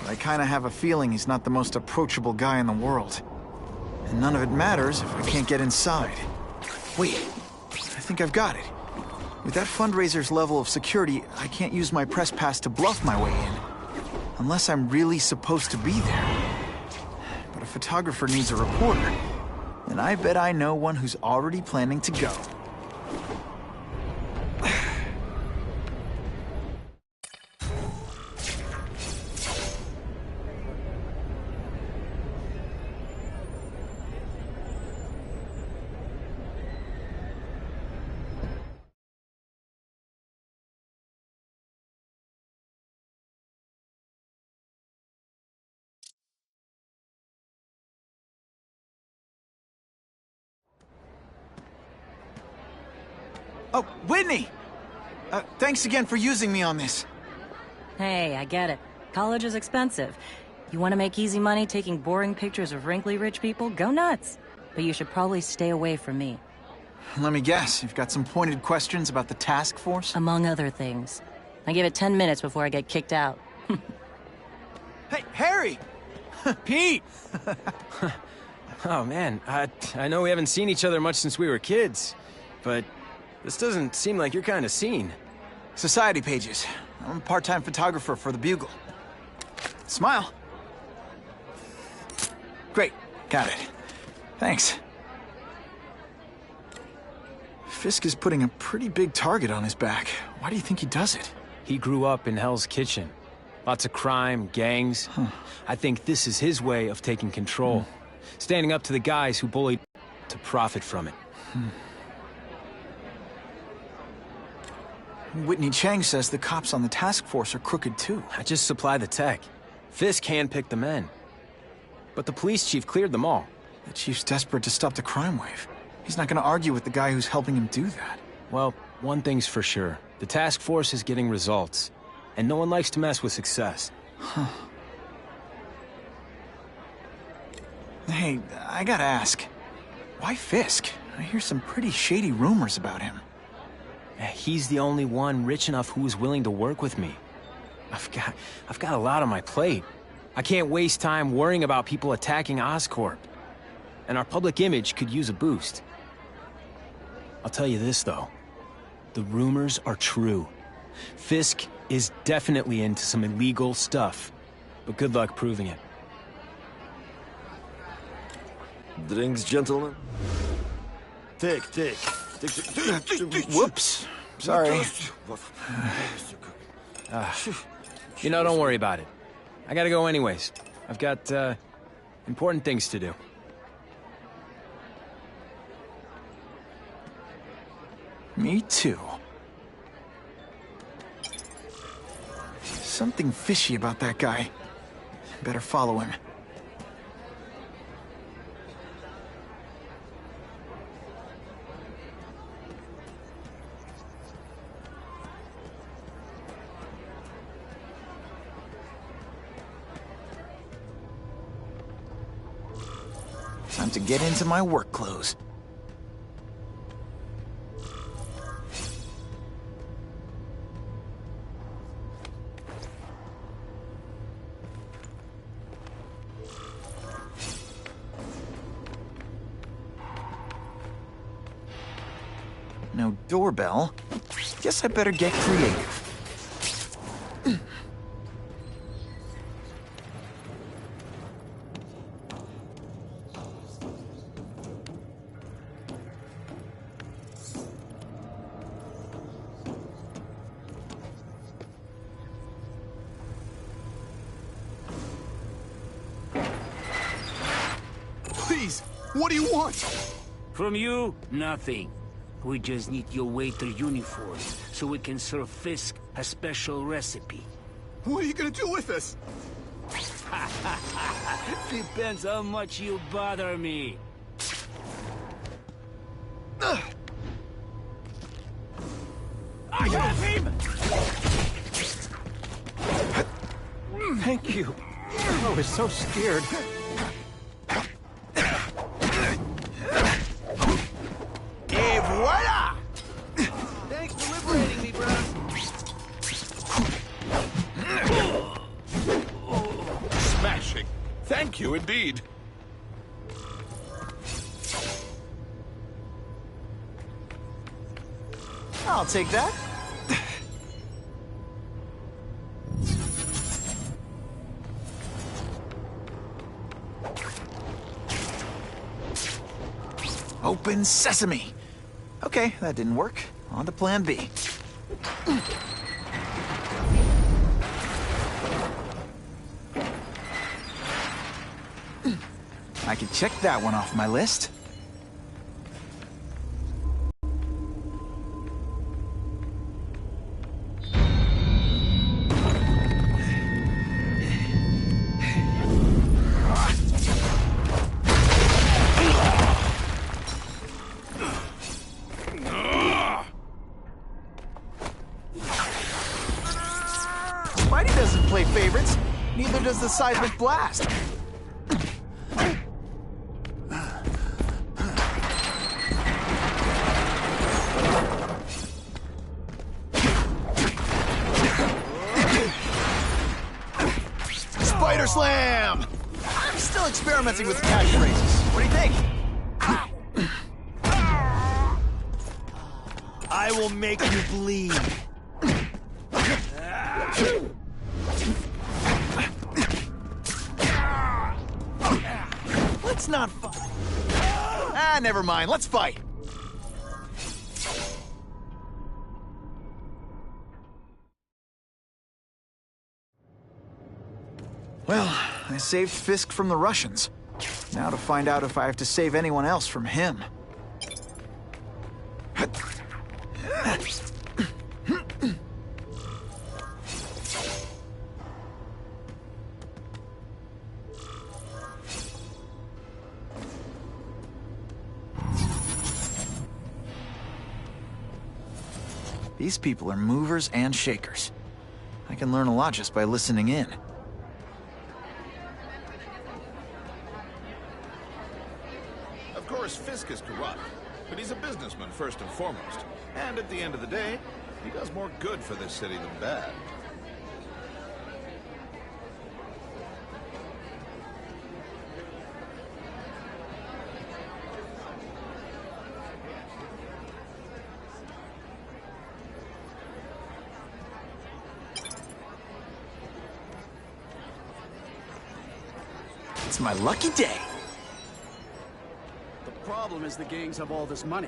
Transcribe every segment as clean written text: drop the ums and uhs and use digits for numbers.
but I kinda have a feeling he's not the most approachable guy in the world. And none of it matters if I can't get inside. Wait, I think I've got it. With that fundraiser's level of security, I can't use my press pass to bluff my way in. Unless I'm really supposed to be there. But a photographer needs a reporter, and I bet I know one who's already planning to go. Oh, Whitney! Thanks again for using me on this. Hey, I get it. College is expensive. You want to make easy money taking boring pictures of wrinkly rich people? Go nuts. But you should probably stay away from me. Let me guess, you've got some pointed questions about the task force? Among other things. I give it 10 minutes before I get kicked out. Hey, Harry! Pete! Oh, man, I know we haven't seen each other much since we were kids, but this doesn't seem like your kind of scene. Society pages. I'm a part-time photographer for the Bugle. Smile. Great, got it. Thanks. Fisk is putting a pretty big target on his back. Why do you think he does it? He grew up in Hell's Kitchen. Lots of crime, gangs. I think this is his way of taking control. Standing up to the guys who bullied to profit from it. Whitney Chang says the cops on the task force are crooked too. I just supply the tech. Fisk handpicked the men. But the police chief cleared them all. The chief's desperate to stop the crime wave. He's not gonna argue with the guy who's helping him do that. Well, one thing's for sure. The task force is getting results. And no one likes to mess with success. Hey, I gotta ask. Why Fisk? I hear some pretty shady rumors about him. He's the only one rich enough who is willing to work with me. I've got a lot on my plate. I can't waste time worrying about people attacking Oscorp. And our public image could use a boost. I'll tell you this, though. The rumors are true. Fisk is definitely into some illegal stuff. But good luck proving it. Drinks, gentlemen? Take. Whoops. Sorry. You know, don't worry about it. I gotta go anyways. I've got, important things to do. Me too. Something fishy about that guy. Better follow him. Time to get into my work clothes. No doorbell. Guess I better get creative. Please, what do you want? From you, nothing. We just need your waiter uniform, so we can serve Fisk a special recipe. What are you gonna do with us? Depends how much you bother me. I have him! Thank you. I was so scared. Et voila! Thanks for liberating me, bro. Thank you indeed. I'll take that. Open sesame. Okay, that didn't work. On to plan B. I can check that one off my list. Spidey doesn't play favorites. Neither does the seismic blast. Spider Slam! I'm still experimenting with catchphrases. What do you think? I will make you bleed. Let's not fight. Ah, never mind. Let's fight. Well, I saved Fisk from the Russians. Now to find out if I have to save anyone else from him. These people are movers and shakers. I can learn a lot just by listening in. Of course, Fisk is corrupt, but he's a businessman first and foremost. And at the end of the day, he does more good for this city than bad. It's my lucky day. The problem is the gangs have all this money,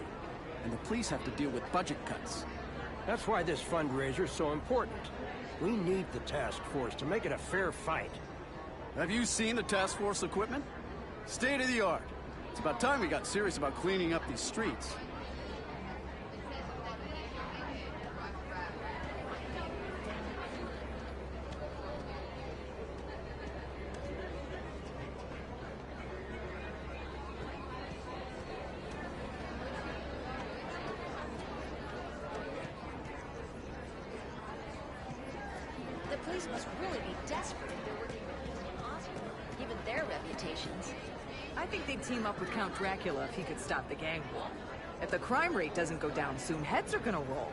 and the police have to deal with budget cuts. That's why this fundraiser's so important. We need the task force to make it a fair fight. Have you seen the task force equipment? State of the art. It's about time we got serious about cleaning up these streets. The police must really be desperate if they're working with Oscar, given their reputations. I think they'd team up with Count Dracula if he could stop the gang war. If the crime rate doesn't go down soon, heads are gonna roll.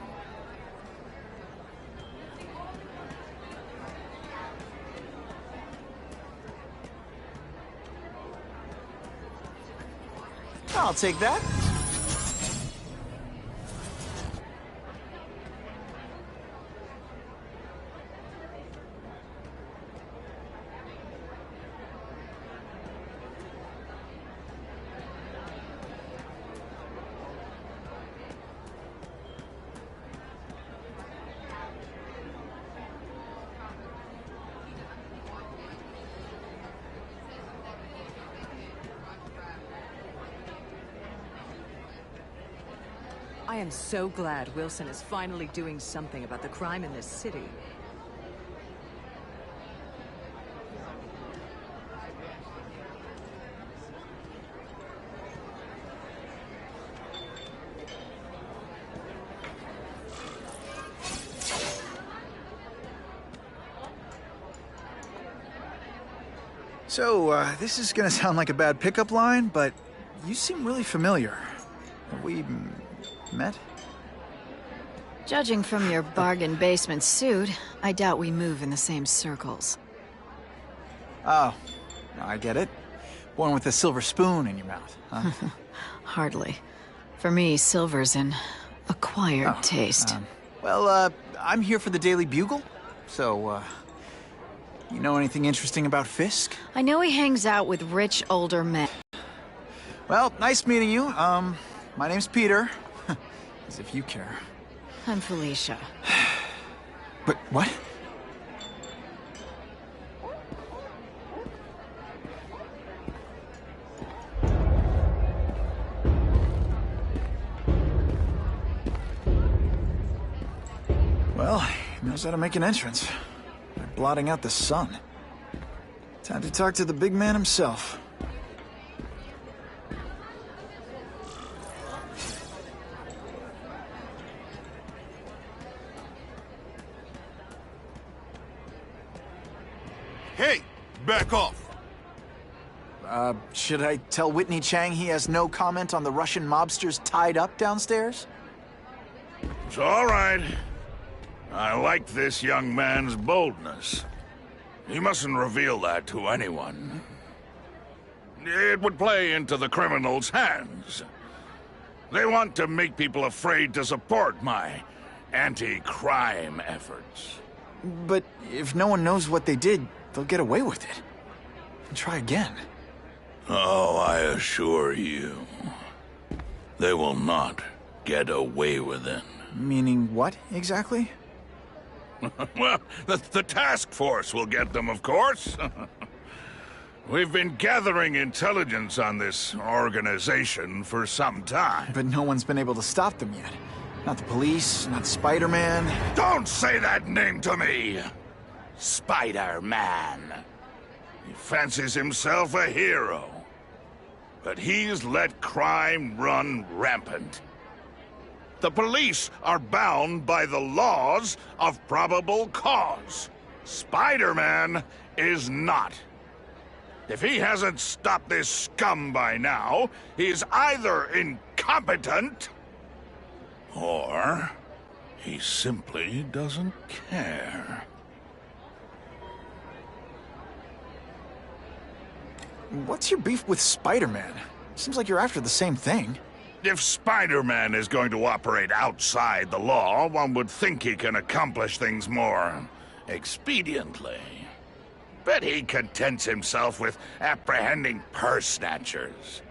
I'll take that. I am so glad Wilson is finally doing something about the crime in this city. So, this is gonna sound like a bad pickup line, but you seem really familiar. Have we met? Judging from your bargain basement suit, I doubt we move in the same circles. Oh, I get it. Born with a silver spoon in your mouth, huh? Hardly. For me, silver's an acquired taste. Well, I'm here for the Daily Bugle. So, you know anything interesting about Fisk? I know he hangs out with rich older men. Well, nice meeting you. My name's Peter. As if you care. I'm Felicia. But what? Well, he knows how to make an entrance. By blotting out the sun. Time to talk to the big man himself. Hey, back off. Should I tell Whitney Chang he has no comment on the Russian mobsters tied up downstairs? It's all right. I like this young man's boldness. He mustn't reveal that to anyone. It would play into the criminals' hands. They want to make people afraid to support my anti-crime efforts. But if no one knows what they did, they'll get away with it. And try again. Oh, I assure you, they will not get away with it. Meaning what, exactly? Well, the task force will get them, of course. We've been gathering intelligence on this organization for some time. But no one's been able to stop them yet. Not the police, not Spiderman. Don't say that name to me! Spider-Man. He fancies himself a hero. But he's let crime run rampant. The police are bound by the laws of probable cause. Spider-Man is not. If he hasn't stopped this scum by now, he's either incompetent, or he simply doesn't care. What's your beef with Spider-Man? Seems like you're after the same thing. If Spider-Man is going to operate outside the law, one would think he can accomplish things more expediently. But he contents himself with apprehending purse snatchers.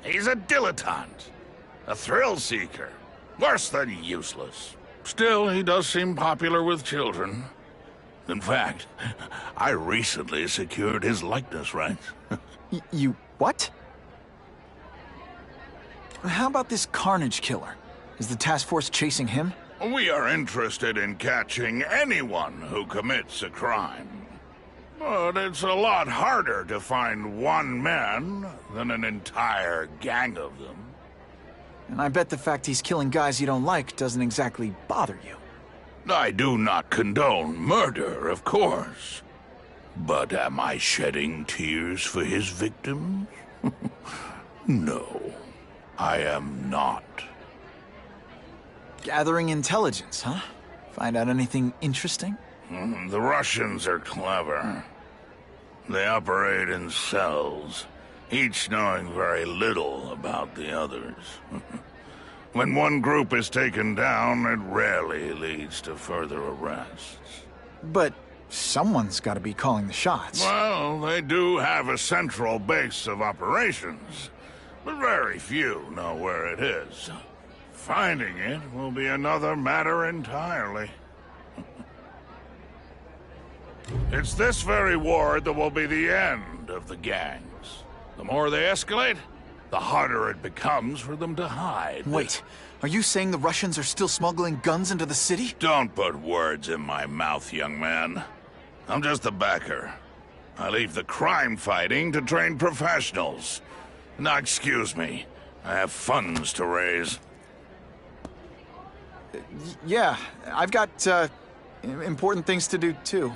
He's a dilettante, a thrill-seeker, worse than useless. Still, he does seem popular with children. In fact, I recently secured his likeness rights. You what? How about this Carnage Killer? Is the task force chasing him? We are interested in catching anyone who commits a crime. But it's a lot harder to find one man than an entire gang of them. And I bet the fact he's killing guys you don't like doesn't exactly bother you. I do not condone murder, of course. But am I shedding tears for his victims? No, I am not. Gathering intelligence, huh? Find out anything interesting? The Russians are clever. They operate in cells, each knowing very little about the others. When one group is taken down, it rarely leads to further arrests. But someone's got to be calling the shots. Well, they do have a central base of operations, but very few know where it is. Finding it will be another matter entirely. It's this very war that will be the end of the gangs. The more they escalate, the harder it becomes for them to hide. Wait, are you saying the Russians are still smuggling guns into the city? Don't put words in my mouth, young man. I'm just a backer. I leave the crime fighting to trained professionals. Now, excuse me. I have funds to raise. Yeah, I've got, important things to do, too.